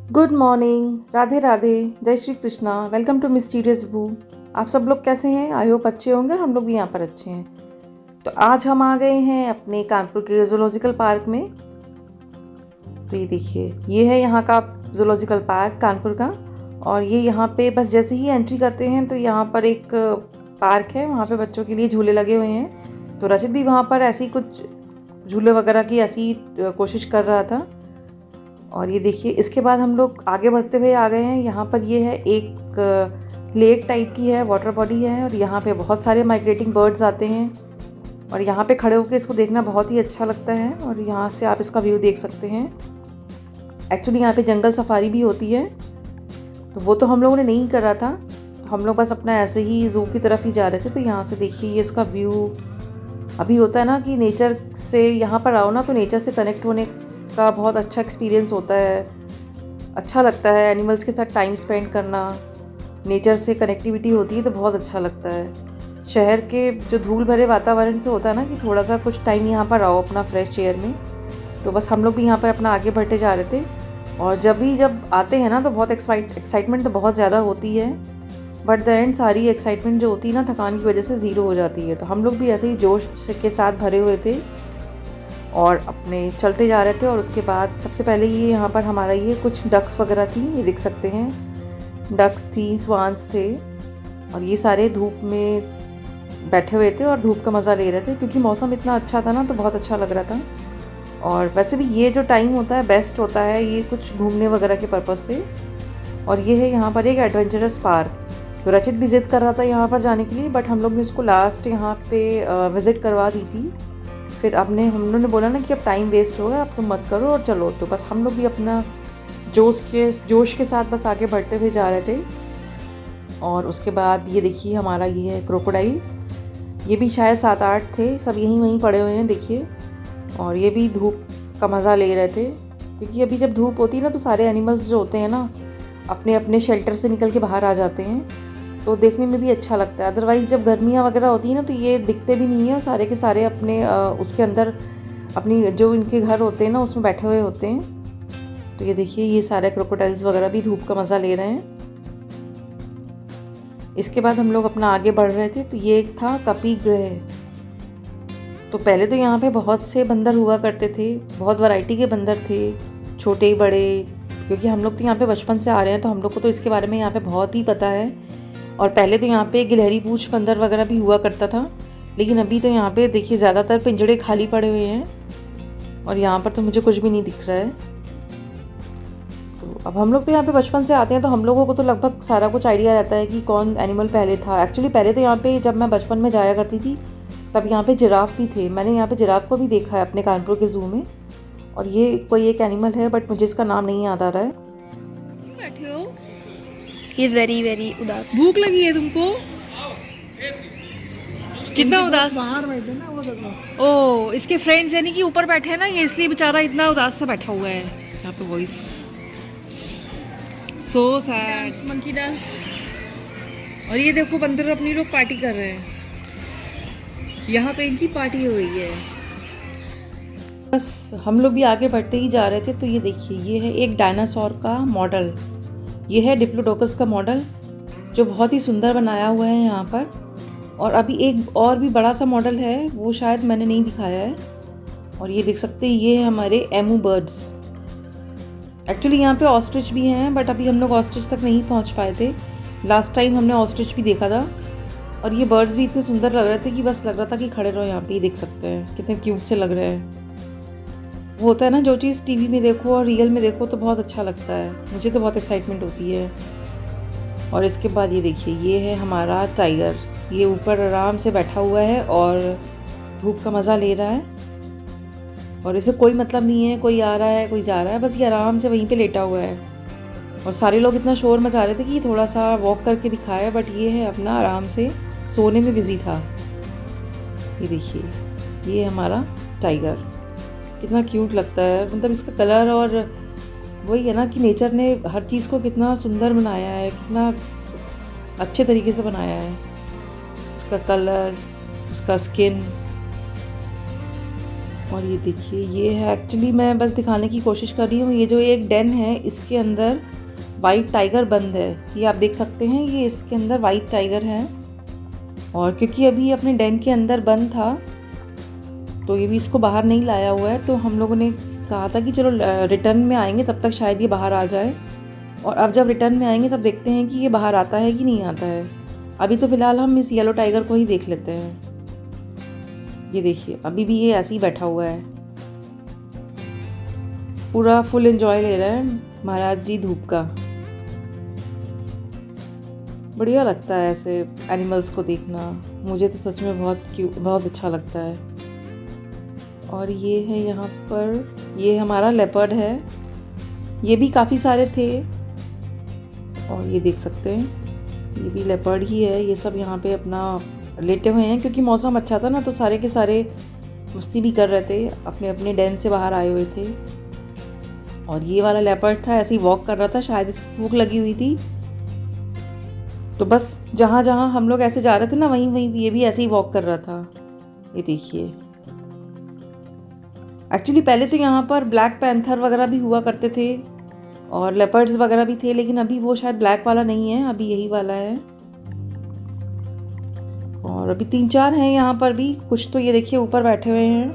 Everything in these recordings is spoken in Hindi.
गुड मॉर्निंग, राधे राधे, जय Shri Krishna. Welcome to mysterious boo. आप सब लोग कैसे हैं? आई होप अच्छे होंगे और हम लोग भी यहाँ पर अच्छे हैं। तो आज हम आ गए हैं अपने कानपुर के जूलॉजिकल पार्क में। तो ये देखिए, ये है यहाँ का जूलॉजिकल पार्क कानपुर का। और ये यहाँ पे बस जैसे ही एंट्री करते हैं तो यहाँ पर एक पार्क है, वहाँ पे बच्चों के लिए झूले लगे हुए हैं। तो रचित भी वहाँ पर ऐसी कुछ झूले वगैरह की ऐसी कोशिश कर रहा था। और ये देखिए, इसके बाद हम लोग आगे बढ़ते हुए आ गए हैं। यहाँ पर ये है एक लेक टाइप की है, वाटर बॉडी है। और यहाँ पे बहुत सारे माइग्रेटिंग बर्ड्स आते हैं और यहाँ पे खड़े होकर इसको देखना बहुत ही अच्छा लगता है। और यहाँ से आप इसका व्यू देख सकते हैं। एक्चुअली यहाँ पे जंगल सफारी भी होती है, तो वो तो हम लोगों ने नहीं करा था। तो हम लोग बस अपना ऐसे ही ज़ू की तरफ ही जा रहे थे। तो यहाँ से देखिए, ये इसका व्यू। अभी होता है ना कि नेचर से यहाँ पर आओ ना, तो नेचर से कनेक्ट होने का बहुत अच्छा एक्सपीरियंस होता है। अच्छा लगता है एनिमल्स के साथ टाइम स्पेंड करना, नेचर से कनेक्टिविटी होती है तो बहुत अच्छा लगता है। शहर के जो धूल भरे वातावरण से होता है ना कि थोड़ा सा कुछ टाइम यहाँ पर आओ अपना फ्रेश एयर में। तो बस हम लोग भी यहाँ पर अपना आगे बढ़ते जा रहे थे। और जब आते हैं ना तो बहुत एक्साइटमेंट तो बहुत ज़्यादा होती है, बट द एंड सारी एक्साइटमेंट जो होती है ना थकान की वजह से ज़ीरो हो जाती है। तो हम लोग भी ऐसे ही जोश के साथ भरे हुए थे और अपने चलते जा रहे थे। और उसके बाद सबसे पहले ये यहाँ पर हमारा ये कुछ डक्स वगैरह थी, ये देख सकते हैं। डक्स थी, स्वान्स थे, और ये सारे धूप में बैठे हुए थे और धूप का मज़ा ले रहे थे क्योंकि मौसम इतना अच्छा था ना, तो बहुत अच्छा लग रहा था। और वैसे भी ये जो टाइम होता है बेस्ट होता है ये कुछ घूमने वगैरह के पर्पज़ से। और ये है यहाँ पर एक एडवेंचरस पार्क। तो रचित भी ज़िद कर रहा था यहाँ पर जाने के लिए, बट हम लोग ने उसको लास्ट यहाँ पे विज़िट करवा दी थी। फिर हम लोगों ने बोला ना कि अब टाइम वेस्ट होगा, अब तुम मत करो और चलो। तो बस हम लोग भी अपना जोश के साथ बस आगे बढ़ते हुए जा रहे थे। और उसके बाद ये देखिए, हमारा ये है क्रोकोडाइल। ये भी शायद 7-8 थे, सब यहीं वहीं पड़े हुए हैं देखिए। और ये भी धूप का मज़ा ले रहे थे क्योंकि अभी जब धूप होती है ना तो सारे एनिमल्स जो होते हैं ना अपने अपने शेल्टर से निकल के बाहर आ जाते हैं, तो देखने में भी अच्छा लगता है। अदरवाइज़ जब गर्मियाँ वगैरह होती है ना तो ये दिखते भी नहीं है और सारे के सारे अपने उसके अंदर अपनी जो इनके घर होते हैं ना उसमें बैठे हुए होते हैं। तो ये देखिए, ये सारे क्रोकोडाइल्स वगैरह भी धूप का मज़ा ले रहे हैं। इसके बाद हम लोग अपना आगे बढ़ रहे थे। तो ये एक था कपी गृह। तो पहले तो यहाँ पे बहुत से बंदर हुआ करते थे, बहुत वैरायटी के बंदर थे, छोटे बड़े। क्योंकि हम लोग तो यहाँ पे बचपन से आ रहे हैं तो हम लोग को तो इसके बारे में यहाँ पे बहुत ही पता है। और पहले तो यहाँ पे गिलहरी पूंछ बंदर वगैरह भी हुआ करता था, लेकिन अभी तो यहाँ पे देखिए ज़्यादातर पिंजड़े खाली पड़े हुए हैं और यहाँ पर तो मुझे कुछ भी नहीं दिख रहा है। तो अब हम लोग तो यहाँ पे बचपन से आते हैं तो हम लोगों को तो लगभग सारा कुछ आइडिया रहता है कि कौन एनिमल पहले था। एक्चुअली पहले तो यहाँ पे जब मैं बचपन में जाया करती थी तब यहाँ पे जिराफ भी थे। मैंने यहाँ पे जिराफ को भी देखा है अपने कानपुर के ज़ू में। और ये कोई एक एनिमल है बट मुझे इसका नाम नहीं याद आ रहा है। बैठे हो? ही इज वेरी वेरी उदास। भूख लगी है तुमको? कितना उदास? बाहर बैठे ना वो देखो। ओ, इसके फ्रेंड्स यानी कि ऊपर बैठे हैं ना, ये इसलिए बेचारा इतना उदास सा बैठा हुआ है। यहाँ पे voice so sad, monkey dance. और ये देखो बंदर अपनी लोग पार्टी कर रहे हैं। यहाँ तो इनकी पार्टी हो रही है। बस हम लोग भी आगे बढ़ते ही जा रहे थे। तो ये देखिए, ये है एक डायनासोर का मॉडल। ये है डिप्लोडोकस का मॉडल जो बहुत ही सुंदर बनाया हुआ है यहाँ पर। और अभी एक और भी बड़ा सा मॉडल है, वो शायद मैंने नहीं दिखाया है। और ये देख सकते हैं, ये है हमारे एमू बर्ड्स। एक्चुअली यहाँ पे ऑस्ट्रिच भी हैं, बट अभी हम लोग ऑस्ट्रिच तक नहीं पहुँच पाए थे। लास्ट टाइम हमने ऑस्ट्रिच भी देखा था। और ये बर्ड्स भी इतने सुंदर लग रहे थे कि बस लग रहा था कि खड़े रहो यहाँ पे। ही देख सकते हैं कितने क्यूट से लग रहे हैं। वो होता है ना, जो चीज़ टीवी में देखो और रियल में देखो तो बहुत अच्छा लगता है। मुझे तो बहुत एक्साइटमेंट होती है। और इसके बाद ये देखिए, ये है हमारा टाइगर। ये ऊपर आराम से बैठा हुआ है और धूप का मज़ा ले रहा है। और इसे कोई मतलब नहीं है कोई आ रहा है कोई जा रहा है, बस ये आराम से वहीं पे लेटा हुआ है। और सारे लोग इतना शोर मचा रहे थे कि थोड़ा सा वॉक करके दिखाया, बट ये है अपना आराम से सोने में बिजी था। ये देखिए, ये हमारा टाइगर कितना क्यूट लगता है। मतलब इसका कलर, और वही है ना कि नेचर ने हर चीज़ को कितना सुंदर बनाया है, कितना अच्छे तरीके से बनाया है। उसका कलर, उसका स्किन, और ये देखिए, ये है एक्चुअली, मैं बस दिखाने की कोशिश कर रही हूँ, ये जो एक डेन है इसके अंदर वाइट टाइगर बंद है। ये आप देख सकते हैं, ये इसके अंदर वाइट टाइगर है। और क्योंकि अभी अपने डेन के अंदर बंद था तो ये भी इसको बाहर नहीं लाया हुआ है, तो हम लोगों ने कहा था कि चलो रिटर्न में आएंगे तब तक शायद ये बाहर आ जाए। और अब जब रिटर्न में आएंगे तब देखते हैं कि ये बाहर आता है कि नहीं आता है। अभी तो फ़िलहाल हम इस येलो टाइगर को ही देख लेते हैं। ये देखिए, अभी भी ये ऐसे ही बैठा हुआ है, पूरा फुल एंजॉय ले रहा है महाराज जी धूप का। बढ़िया लगता है ऐसे एनिमल्स को देखना, मुझे तो सच में बहुत अच्छा लगता है। और ये है यहाँ पर, ये हमारा लेपर्ड है, ये भी काफ़ी सारे थे। और ये देख सकते हैं, ये भी लेपर्ड ही है। ये सब यहाँ पे अपना लेटे हुए हैं, क्योंकि मौसम अच्छा था ना तो सारे के सारे मस्ती भी कर रहे थे, अपने अपने डेन से बाहर आए हुए थे। और ये वाला लेपर्ड था, ऐसे ही वॉक कर रहा था, शायद इसको भूख लगी हुई थी, तो बस जहाँ जहाँ हम लोग ऐसे जा रहे थे ना वहीं वहीं ये भी ऐसे ही वॉक कर रहा था। ये देखिए, एक्चुअली पहले तो यहाँ पर ब्लैक पैंथर वगैरह भी हुआ करते थे और लेपर्ड्स वगैरह भी थे, लेकिन अभी वो शायद ब्लैक वाला नहीं है, अभी यही वाला है। और अभी 3-4 हैं यहाँ पर भी, कुछ तो ये देखिए ऊपर बैठे हुए हैं।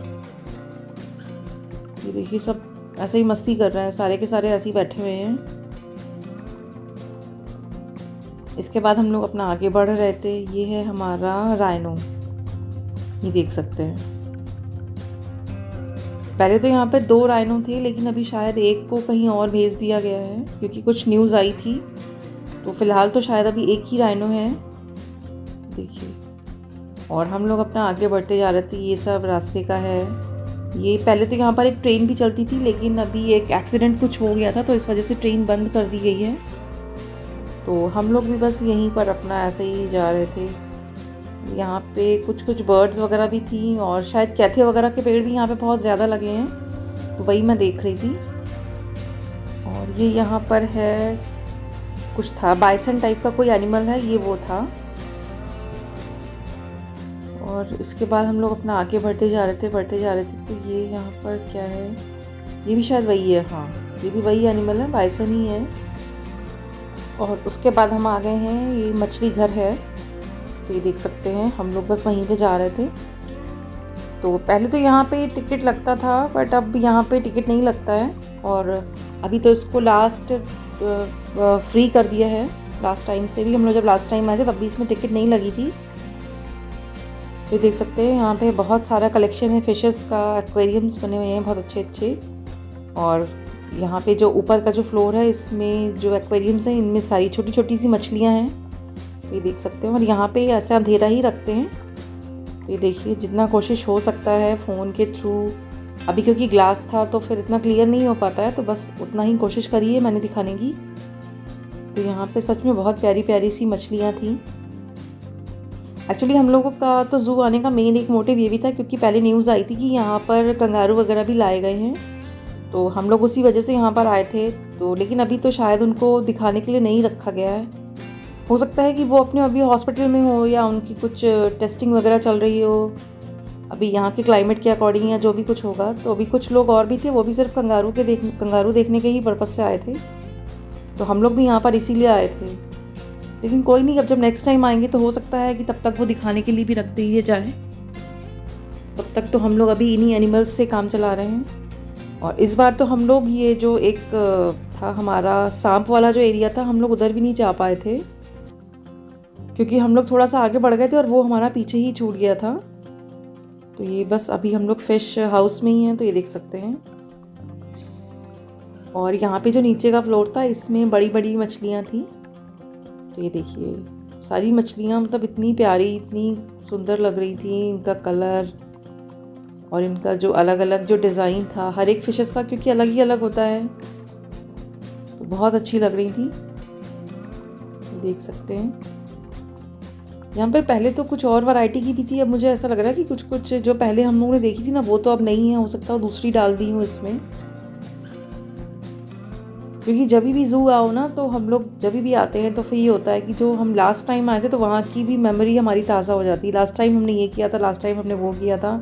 ये देखिए, सब ऐसे ही मस्ती कर रहे हैं, सारे के सारे ऐसे ही बैठे हुए हैं। इसके बाद हम लोग अपना आगे बढ़ रहे थे। ये है हमारा राइनो, ये देख सकते हैं। पहले तो यहाँ पे 2 राइनो थे, लेकिन अभी शायद एक को कहीं और भेज दिया गया है, क्योंकि कुछ न्यूज़ आई थी। तो फ़िलहाल तो शायद अभी एक ही राइनो है, देखिए। और हम लोग अपना आगे बढ़ते जा रहे थे। ये सब रास्ते का है। ये पहले तो यहाँ पर एक ट्रेन भी चलती थी, लेकिन अभी एक एक्सीडेंट कुछ हो गया था तो इस वजह से ट्रेन बंद कर दी गई है। तो हम लोग भी बस यहीं पर अपना ऐसे ही जा रहे थे। यहाँ पे कुछ बर्ड्स वगैरह भी थी, और शायद कैथे वगैरह के पेड़ भी यहाँ पे बहुत ज़्यादा लगे हैं, तो वही मैं देख रही थी। और ये यहाँ पर है, कुछ था बाइसन टाइप का कोई एनिमल है, ये वो था। और इसके बाद हम लोग अपना आगे बढ़ते जा रहे थे। तो ये यहाँ पर क्या है, ये भी शायद वही है, हाँ ये भी वही एनिमल है, बाइसन ही है। और उसके बाद हम आ गए हैं, ये मछली घर है, तो ये देख सकते हैं। हम लोग बस वहीं पे जा रहे थे। तो पहले तो यहाँ पे टिकट लगता था, बट अब यहाँ पे टिकट नहीं लगता है, और अभी तो इसको लास्ट फ्री कर दिया है। लास्ट टाइम से भी, हम लोग जब लास्ट टाइम आए थे तब भी इसमें टिकट नहीं लगी थी। तो ये देख सकते हैं, यहाँ पे बहुत सारा कलेक्शन है फिशेस का, एक्वेरियम्स बने हुए हैं बहुत अच्छे अच्छे। और यहाँ पे जो ऊपर का जो फ्लोर है, इसमें जो एक्वेरियम्स हैं इनमें सारी छोटी छोटी सी मछलियाँ हैं, तो ये देख सकते हैं। और यहाँ पे ऐसा अंधेरा ही रखते हैं, तो ये देखिए, जितना कोशिश हो सकता है फ़ोन के थ्रू, अभी क्योंकि ग्लास था तो फिर इतना क्लियर नहीं हो पाता है, तो बस उतना ही कोशिश करी है मैंने दिखाने की। तो यहाँ पे सच में बहुत प्यारी प्यारी सी मछलियाँ थी। एक्चुअली हम लोगों का तो ज़ू आने का मेन एक मोटिव ये भी था, क्योंकि पहले न्यूज़ आई थी कि यहाँ पर कंगारू वगैरह भी लाए गए हैं, तो हम लोग उसी वजह से यहाँ पर आए थे। तो लेकिन अभी तो शायद उनको दिखाने के लिए नहीं रखा गया है। हो सकता है कि वो अपने अभी हॉस्पिटल में हो, या उनकी कुछ टेस्टिंग वगैरह चल रही हो अभी यहाँ के क्लाइमेट के अकॉर्डिंग, या जो भी कुछ होगा। तो अभी कुछ लोग और भी थे, वो भी सिर्फ कंगारू देखने के ही पर्पज़ से आए थे, तो हम लोग भी यहाँ पर इसीलिए आए थे। लेकिन कोई नहीं, अब जब नेक्स्ट टाइम आएंगे तो हो सकता है कि तब तक वो दिखाने के लिए भी रख दिए जाए। तब तक तो हम लोग अभी इन्हीं एनिमल्स से काम चला रहे हैं। और इस बार तो हम लोग ये जो एक था हमारा सांप वाला जो एरिया था, हम लोग उधर भी नहीं जा पाए थे, क्योंकि हम लोग थोड़ा सा आगे बढ़ गए थे और वो हमारा पीछे ही छूट गया था। तो ये बस अभी हम लोग फिश हाउस में ही हैं, तो ये देख सकते हैं। और यहाँ पे जो नीचे का फ्लोर था, इसमें बड़ी बड़ी मछलियाँ थी। तो ये देखिए, सारी मछलियाँ मतलब इतनी प्यारी, इतनी सुंदर लग रही थी, इनका कलर और इनका जो अलग अलग जो डिज़ाइन था हर एक फिशेस का, क्योंकि अलग ही अलग होता है, तो बहुत अच्छी लग रही थी। देख सकते हैं यहाँ पे पहले तो कुछ और वैरायटी की भी थी। अब मुझे ऐसा लग रहा है कि कुछ कुछ जो पहले हम लोगों ने देखी थी ना, वो तो अब नहीं है, हो सकता है दूसरी डाल दी हूँ इसमें। क्योंकि जब भी ज़ू आओ ना, तो हम लोग जब भी आते हैं तो फिर ये होता है कि जो हम लास्ट टाइम आए थे तो वहाँ की भी मेमोरी हमारी ताज़ा हो जाती है। लास्ट टाइम हमने ये किया था, लास्ट टाइम हमने वो किया था,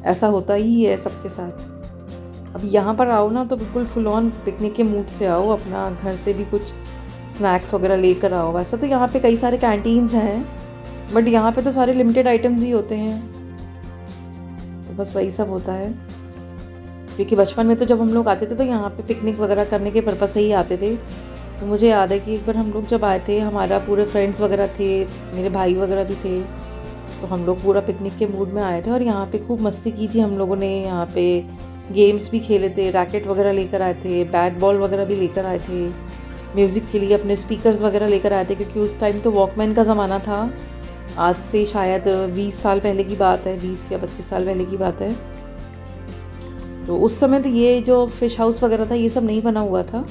ऐसा होता ही है सबके साथ। अब यहाँ पर आओ ना तो बिल्कुल फुल ऑन पिकनिक के मूड से आओ, अपना घर से भी कुछ स्नैक्स वगैरह लेकर आओ। वैसे तो यहाँ पे कई सारे कैंटीन्स हैं, बट यहाँ पे तो सारे लिमिटेड आइटम्स ही होते हैं, तो बस वही सब होता है। क्योंकि बचपन में तो जब हम लोग आते थे तो यहाँ पे पिकनिक वगैरह करने के पर्पस से ही आते थे। तो मुझे याद है कि एक बार हम लोग जब आए थे, हमारा पूरे फ्रेंड्स वगैरह थे, मेरे भाई वगैरह भी थे, तो हम लोग पूरा पिकनिक के मूड में आए थे और यहाँ पे खूब मस्ती की थी हम लोगों ने। यहाँ पे गेम्स भी खेले थे, रैकेट वगैरह लेकर आए थे, बैट बॉल वगैरह भी लेकर आए थे, म्यूज़िक के लिए अपने स्पीकर्स वगैरह लेकर आए थे, क्योंकि उस टाइम तो वॉकमैन का ज़माना था। आज से शायद 20 साल पहले की बात है, 20 या 25 साल पहले की बात है। तो उस समय तो ये जो फिश हाउस वगैरह था ये सब नहीं बना हुआ था।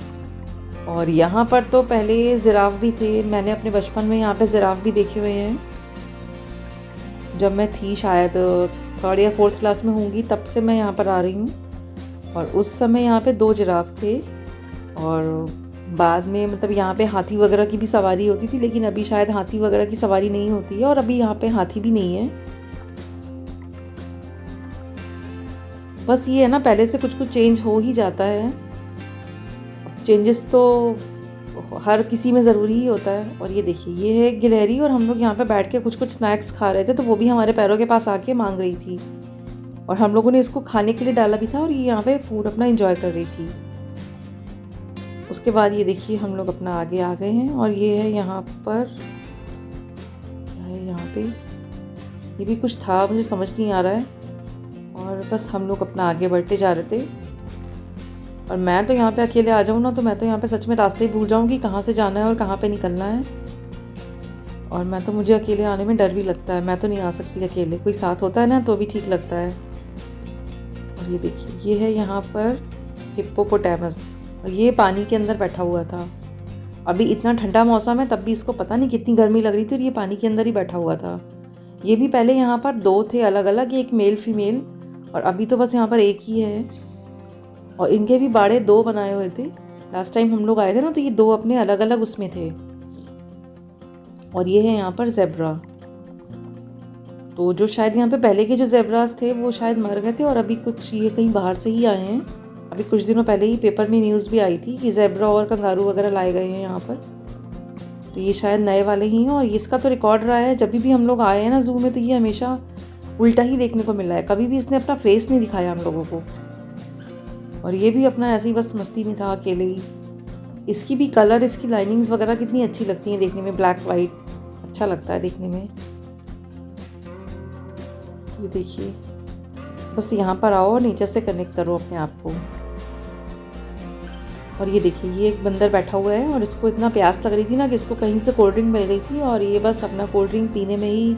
और यहाँ पर तो पहले जिराफ भी थे, मैंने अपने बचपन में यहाँ पे जिराफ भी देखे हुए हैं। जब मैं थी शायद 3rd या 4th क्लास में होंगी, तब से मैं यहाँ पर आ रही हूँ। और उस समय यहाँ पे 2 जिराफ थे, और बाद में मतलब यहाँ पे हाथी वगैरह की भी सवारी होती थी, लेकिन अभी शायद हाथी वगैरह की सवारी नहीं होती है, और अभी यहाँ पे हाथी भी नहीं है। बस ये है ना, पहले से कुछ कुछ चेंज हो ही जाता है। चेंजेस तो हर किसी में ज़रूरी ही होता है। और ये देखिए, ये है गिलहरी, और हम लोग यहाँ पे बैठ के कुछ कुछ स्नैक्स खा रहे थे, तो वो भी हमारे पैरों के पास आके मांग रही थी, और हम लोगों ने इसको खाने के लिए डाला भी था, और ये यहाँ पे फूड अपना एंजॉय कर रही थी। उसके बाद ये देखिए, हम लोग अपना आगे आ गए हैं, और ये है यहाँ पर, क्या है यहाँ पे, ये भी कुछ था मुझे समझ नहीं आ रहा है। और बस हम लोग अपना आगे बढ़ते जा रहे थे। और मैं तो यहाँ पे अकेले आ जाऊँ ना, तो मैं तो यहाँ पे सच में रास्ते ही भूल जाऊँ कि कहाँ से जाना है और कहाँ पे निकलना है। और मैं तो, मुझे अकेले आने में डर भी लगता है, मैं तो नहीं आ सकती अकेले, कोई साथ होता है ना तो भी ठीक लगता है। और ये देखिए, ये है यहाँ पर हिप्पोपोटामस, और ये पानी के अंदर बैठा हुआ था। अभी इतना ठंडा मौसम है, तब भी इसको पता नहीं कितनी गर्मी लग रही थी, और ये पानी के अंदर ही बैठा हुआ था। ये भी पहले यहाँ पर 2 थे अलग अलग, एक मेल फीमेल, और अभी तो बस यहाँ पर एक ही है। और इनके भी बाड़े 2 बनाए हुए थे। लास्ट टाइम हम लोग आए थे ना, तो ये 2 अपने अलग अलग उसमें थे। और ये है यहाँ पर ज़ेब्रा। तो जो शायद यहाँ पे पहले के जो ज़ेब्रास थे वो शायद मर गए थे, और अभी कुछ ये कहीं बाहर से ही आए हैं। अभी कुछ दिनों पहले ही पेपर में न्यूज़ भी आई थी कि ज़ेब्रा और कंगारू वगैरह लाए गए हैं यहाँ पर। तो ये शायद नए वाले ही हैं। और इसका तो रिकॉर्ड रहा है, जब भी हम लोग आए हैं ना ज़ू में, तो ये हमेशा उल्टा ही देखने को मिला है, कभी भी इसने अपना फेस नहीं दिखाया हम लोगों को। और ये भी अपना ऐसे ही बस मस्ती में था अकेले ही। इसकी भी कलर, इसकी लाइनिंग्स वगैरह कितनी अच्छी लगती हैं देखने में, ब्लैक वाइट अच्छा लगता है देखने में। ये देखिए, बस यहाँ पर आओ और नेचर से कनेक्ट करो अपने आप को। और ये देखिए, ये एक बंदर बैठा हुआ है, और इसको इतना प्यास लग रही थी ना कि इसको कहीं से कोल्ड ड्रिंक मिल गई थी, और ये बस अपना कोल्ड ड्रिंक पीने में ही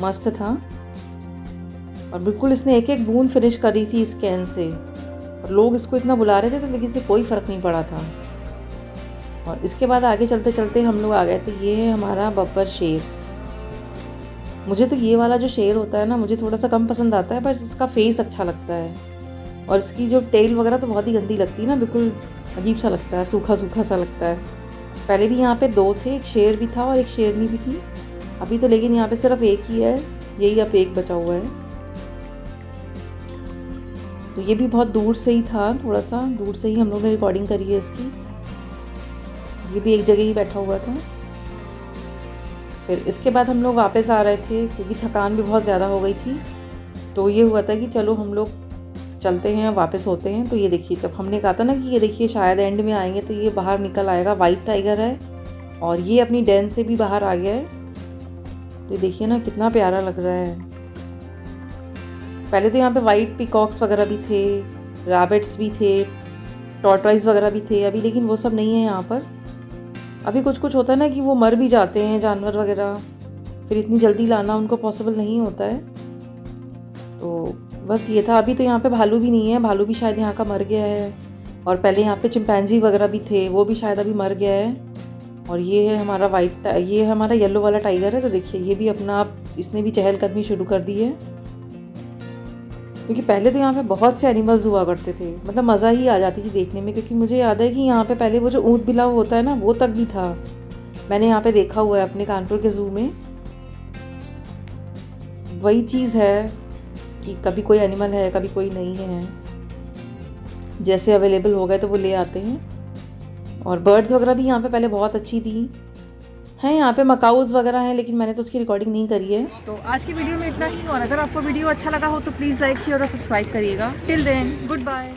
मस्त था। और बिल्कुल इसने एक एक बूंद फिनिश कर रही थी इस कैन से, और लोग इसको इतना बुला रहे थे, तो लेकिन इससे कोई फ़र्क नहीं पड़ा था। और इसके बाद आगे चलते चलते हम लोग आ गए थे, ये है हमारा बब्बर शेर। मुझे तो ये वाला जो शेर होता है ना, मुझे थोड़ा सा कम पसंद आता है, बस इसका फेस अच्छा लगता है। और इसकी जो टेल वगैरह तो बहुत ही गंदी लगती है ना, बिल्कुल अजीब सा लगता है, सूखा सूखा सा लगता है। पहले भी यहाँ पे 2 थे, एक शेर भी था और एक शेरनी भी थी। अभी तो लेकिन यहाँ पे सिर्फ एक ही है, यही अब एक बचा हुआ है। तो ये भी बहुत दूर से ही था, थोड़ा सा दूर से ही हम लोगों ने रिकॉर्डिंग करी है इसकी। ये भी एक जगह ही बैठा हुआ था। फिर इसके बाद हम लोग वापस आ रहे थे, क्योंकि थकान भी बहुत ज़्यादा हो गई थी। तो ये हुआ था कि चलो हम लोग चलते हैं, वापस होते हैं। तो ये देखिए, जब हमने कहा था ना कि ये देखिए शायद एंड में आएंगे, तो ये बाहर निकल आएगा। वाइट टाइगर है, और ये अपनी डेन से भी बाहर आ गया है। तो देखिए ना, कितना प्यारा लग रहा है। पहले तो यहाँ पे वाइट पीकॉक्स वगैरह भी थे, रैबिट्स भी थे, टॉर्टॉइस वगैरह भी थे अभी, लेकिन वो सब नहीं है यहाँ पर। अभी कुछ कुछ होता है ना कि वो मर भी जाते हैं जानवर वगैरह, फिर इतनी जल्दी लाना उनको पॉसिबल नहीं होता है। तो बस ये था। अभी तो यहाँ पे भालू भी नहीं है, भालू भी शायद यहाँ का मर गया है। और पहले यहाँ पे चिंपैंजी वगैरह भी थे, वो भी शायद अभी मर गया है। और ये है हमारा ये है हमारा येलो वाला टाइगर है। तो देखिए, ये भी अपना आप, इसने भी चहलकदमी शुरू कर दी है। क्योंकि पहले तो यहाँ पे बहुत से एनिमल्स हुआ करते थे, मतलब मज़ा ही आ जाती थी देखने में। क्योंकि मुझे याद है कि यहाँ पे पहले वो जो ऊँट बिलाव होता है ना, वो तक भी था। मैंने यहाँ पे देखा हुआ है अपने कानपुर के ज़ू में। वही चीज़ है, कि कभी कोई एनिमल है कभी कोई नहीं है, जैसे अवेलेबल हो गए तो वो ले आते हैं। और बर्ड्स वगैरह भी यहाँ पे पहले बहुत अच्छी थी हैं, यहाँ पे मकाउज वगैरह हैं, लेकिन मैंने तो उसकी रिकॉर्डिंग नहीं करी है। तो आज की वीडियो में इतना ही, और अगर आपको वीडियो अच्छा लगा हो तो प्लीज़ लाइक शेयर और सब्सक्राइब करिएगा। Till then good bye.